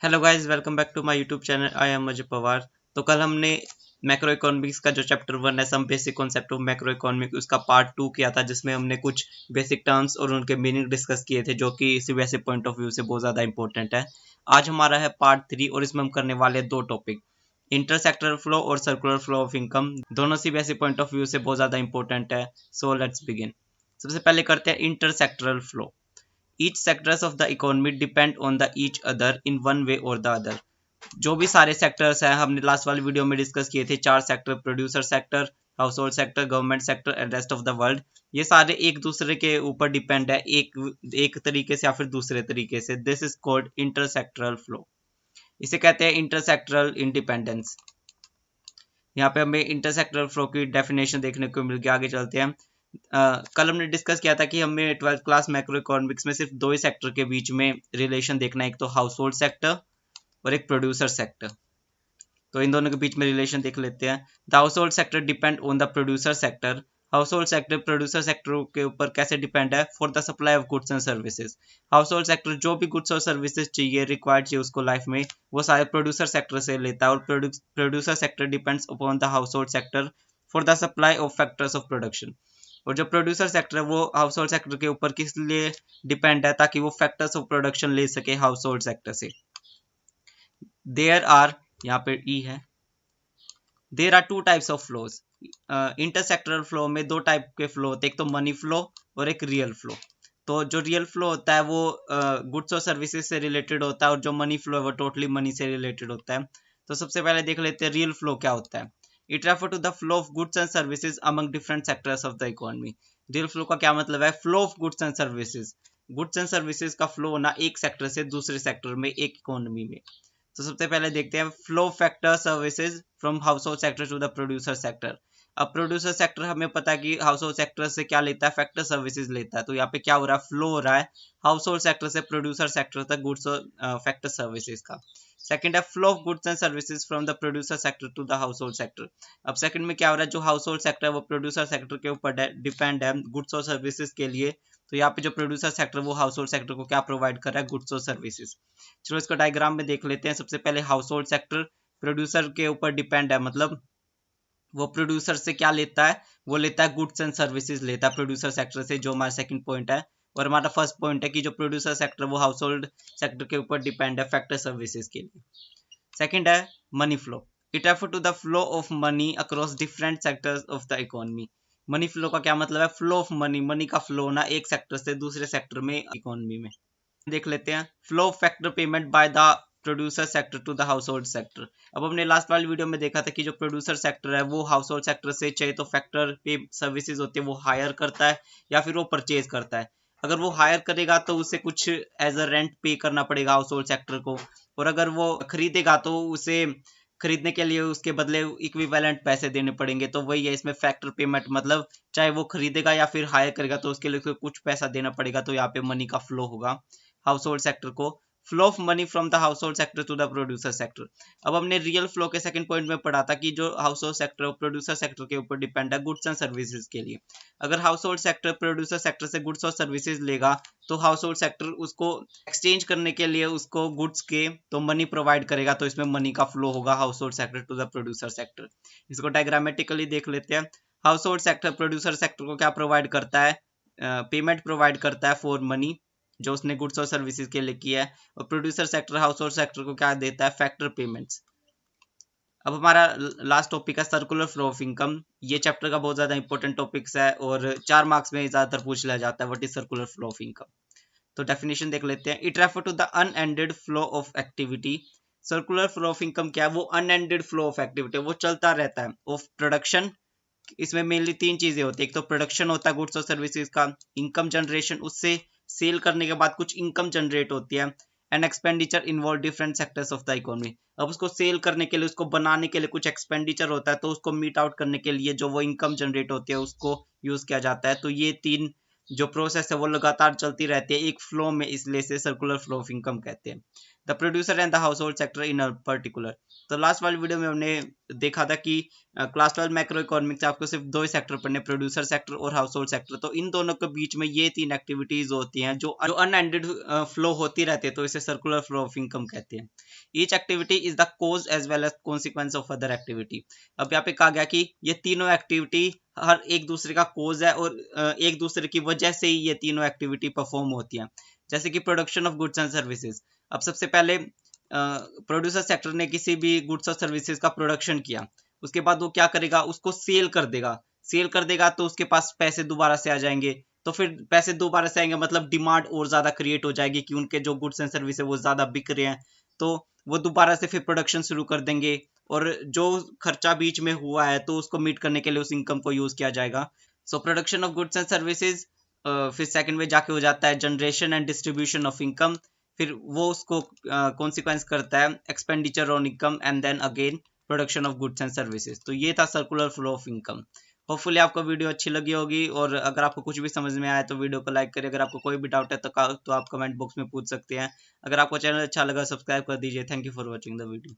Hello guys, welcome back to my YouTube channel. I am Ajay Pawar. तो कल हमने macro economics का जो चैप्टर 1 है, some basic concept of macroeconomics, उसका पार्ट 2 किया था, जिसमें हमने कुछ बेसिक टर्म्स और उनके मीनिंग डिस्कस किए थे, जो कि सीबीएसई पॉइंट ऑफ व्यू से बहुत ज़्यादा इंपॉर्टेंट है। आज हमारा है पार्ट 3 और इसमें हम करने वाले दो टॉपिक, इंटरसेक्टरल फ्लो और सर्कुलर फ्लो ऑफ इनकम। दोनों सीबीएसई पॉइंट ऑफ व्यू से बहुत ज़्यादा इंपॉर्टेंट है। So let's begin. सबसे पहले करते हैं इंटरसेक्टरल flow. Each sectors of the economy depend on the each other in one way or the other। जो भी सारे सेक्टर्स हैं, हमने लास्ट वाली वीडियो में डिस्कस किए थे, चार sector, producer sector, house hold sector, government sector and rest of the world. ये सारे एक दूसरे के ऊपर डिपेंड है, एक तरीके से या फिर दूसरे तरीके से। This is called intersectoral flow. इसे कहते हैं इंटरसेक्टरल इंडिपेंडेंस। यहाँ पे हमें इंटरसेक्टरल फ्लो की डेफिनेशन देखने को मिल गया। आगे चलते हैं। कल हमने डिस्कस किया था कि हमें 12th क्लास मैक्रो इकोनॉमिक्स में सिर्फ दो ही सेक्टर के बीच में रिलेशन देखना है, एक तो हाउस होल्ड सेक्टर और एक प्रोड्यूसर सेक्टर। तो इन दोनों के बीच में रिलेशन देख लेते हैं। The household sector depend on the producer sector. House hold sector producer sector के ऊपर कैसे डिपेंड है? For the supply of goods and services. House hold sector जो भी गुड्स और सर्विसेज चाहिए, रिक्वायर्ड चाहिए उसको लाइफ में, वो सारे प्रोड्यूसर सेक्टर से लेता है। और producer sector depends upon the household sector for the supply of factors of production. और जो प्रोड्यूसर सेक्टर है वो हाउस होल्ड सेक्टर के ऊपर किस लिए डिपेंड है? ताकि वो फैक्टर्स ऑफ प्रोडक्शन ले सके हाउस होल्ड सेक्टर से। देयर आर, यहाँ पे ई है, there are two types of flows. Intersectoral flow में दो टाइप के फ्लो होते हैं, एक तो मनी फ्लो और एक रियल फ्लो। तो जो रियल फ्लो होता है वो गुड्स और सर्विसेज से रिलेटेड होता है, और जो मनी फ्लो है वो टोटली मनी से रिलेटेड होता है। तो सबसे पहले देख लेते हैं रियल फ्लो क्या होता है। It refer to the flow of goods and services among different sectors of the economy. Real flow का क्या मतलब है? Flow of goods and services, goods and services का फ्लो होना एक सेक्टर से दूसरे सेक्टर में, एक इकोनॉमी में। तो सबसे पहले देखते हैं flow factor services from household sector to the producer sector. अब प्रोड्यूसर सेक्टर हमें पता है कि हाउस होल्ड सेक्टर से क्या लेता है? फैक्टर सर्विसेज लेता है। तो यहाँ पे क्या हो रहा है? फ्लो हो रहा है हाउस होल्ड सेक्टर से प्रोड्यूसर सेक्टर तक गुड्स और फैक्टर सर्विसेज का। सेकंड है flow of goods and services from the producer sector to the household sector. अब सेकंड में क्या हो रहा है? जो हाउस होल्ड सेक्टर है वो प्रोड्यूसर सेक्टर के ऊपर डिपेंड है गुड्स और सर्विसेज के लिए। तो यहाँ पे जो प्रोड्यूसर सेक्टर वो हाउस होल्ड सेक्टर को क्या प्रोवाइड कर रहा है? गुड्स और सर्विसेज। चलो इसको डायग्राम में देख लेते हैं। सबसे पहले हाउस होल्ड सेक्टर प्रोड्यूसर के ऊपर डिपेंड है, मतलब वो प्रोड्यूसर से क्या लेता है? वो लेता है गुड्स एंड सर्विसेज लेता है प्रोड्यूसर सेक्टर से, जो हमारा सेकंड पॉइंट है। और हमारा फर्स्ट पॉइंट है कि जो प्रोड्यूसर सेक्टर वो हाउस होल्ड सेक्टर के ऊपर डिपेंड है फैक्टर सर्विसेज के लिए। सेकंड है money flow. It refer to the flow of money across different sectors of the economy. Money flow का क्या मतलब है? फ्लो ऑफ मनी, मनी का फ्लो ना एक सेक्टर से दूसरे सेक्टर में, इकोनॉमी में। देख लेते हैं flow factor payment by the producer sector to the household sector. अब हमने लास्ट वाली वीडियो में देखा था कि जो प्रोड्यूसर सेक्टर है वो हाउस होल्ड सेक्टर से चाहे तो फैक्टर पे सर्विसेज होती है वो हायर करता है या फिर वो परचेज करता है। अगर वो हायर करेगा तो उसे कुछ एज अ रेंट पे करना पड़ेगा हाउस होल्ड सेक्टर को, और अगर वो खरीदेगा तो उसे खरीदने के लिए उसके बदले इक्विवेलेंट पैसे देने पड़ेंगे। तो वही है इसमें फैक्टर पेमेंट, मतलब चाहे वो खरीदेगा या फिर हायर करेगा तो उसके लिए उसको कुछ पैसा देना पड़ेगा। तो यहाँ पे मनी का फ्लो होगा हाउस होल्ड सेक्टर को। Flow of money from the household sector to the producer sector. अब हमने रियल फ्लो के सेकंड पॉइंट में पढ़ा था कि जो household sector producer sector के ऊपर डिपेंड है गुड्स एंड सर्विसेज के लिए। अगर house hold sector producer sector से गुड्स और सर्विसेज लेगा तो हाउस होल्ड सेक्टर उसको एक्सचेंज करने के लिए उसको गुड्स के तो मनी प्रोवाइड करेगा। तो इसमें मनी का फ्लो होगा household sector to the producer sector. इसको डायग्रामेटिकली देख लेते हैं। Household sector producer sector को क्या प्रोवाइड करता है? पेमेंट प्रोवाइड करता है फॉर मनी जो उसने गुड्स और सर्विसेज के लिए किया है। और producer sector house hold sector को क्या देता है? Factor payments. अब हमारा लास्ट टॉपिक है सर्कुलर फ्लो ऑफ इनकम। ये चैप्टर का बहुत ज्यादा इंपॉर्टेंट टॉपिक्स है और 4 मार्क्स में ज्यादातर पूछ लिया जाता है what is circular flow of income. तो डेफिनेशन देख लेते हैं। It refer to the unended flow of activity. Circular flow of income क्या है? वो अनएंडेड फ्लो ऑफ एक्टिविटी, वो चलता रहता है। ऑफ प्रोडक्शन, इसमें मेनली तीन चीजें होती है। एक तो प्रोडक्शन होता है गुड्स और सर्विसेज का, इनकम जनरेशन, उससे सेल करने के बाद कुछ इनकम जनरेट होती है, and expenditure involve different sectors of the economy. अब उसको सेल करने के लिए, उसको बनाने के लिए कुछ एक्सपेंडिचर होता है, तो उसको मीट आउट करने के लिए जो वो इनकम जनरेट होती है उसको यूज किया जाता है। तो ये तीन जो प्रोसेस है वो लगातार चलती रहती है एक फ्लो में, इसलिए से सर्कुलर फ्लो ऑफ इनकम कहते हैं। The producer and the household sector in a particular. तो लास्ट वाली वीडियो में हमने देखा था कि क्लास 12 मैक्रो इकोनॉमिक्स आपको सिर्फ दो ही सेक्टर पढ़ने, प्रोड्यूसर सेक्टर और हाउस होल्ड सेक्टर। तो इन दोनों के बीच में ये तीन एक्टिविटीज होती हैं जो अनएंडेड फ्लो होती रहती है, तो इसे सर्कुलर फ्लो ऑफ इनकम कहते हैं। Each activity is the cause as well as consequence of other activity. अब यहाँ पे कहा गया कि ये तीनों एक्टिविटी हर एक दूसरे का कोज है और एक दूसरे की वजह से ही ये तीनों एक्टिविटी परफॉर्म होती हैं। जैसे कि production of goods and services. अब सबसे पहले प्रोड्यूसर सेक्टर ने किसी भी गुड्स और सर्विसेज का प्रोडक्शन किया, उसके बाद वो क्या करेगा, उसको सेल कर देगा। सेल कर देगा तो उसके पास पैसे दोबारा से आ जाएंगे, तो फिर पैसे दोबारा से आएंगे मतलब डिमांड और ज्यादा क्रिएट हो जाएगी कि उनके जो गुड्स एंड सर्विस है वो ज्यादा बिक रहे हैं, तो वो दोबारा से फिर प्रोडक्शन शुरू कर देंगे और जो खर्चा बीच में हुआ है तो उसको मीट करने के लिए उस इनकम को यूज किया जाएगा। So production of goods and services, फिर सेकंड में जाके हो जाता है generation and distribution of income, फिर वो उसको कॉन्सिक्वेंस करता है expenditure on income and then again production of goods and services. तो ये था circular flow of income. Hopefully आपको वीडियो अच्छी लगी होगी, और अगर आपको कुछ भी समझ में आया तो वीडियो को लाइक करिए। अगर आपको कोई भी डाउट है तो आप कमेंट बॉक्स में पूछ सकते हैं। अगर आपको चैनल अच्छा लगा सब्सक्राइब कर दीजिए। Thank you for watching the video.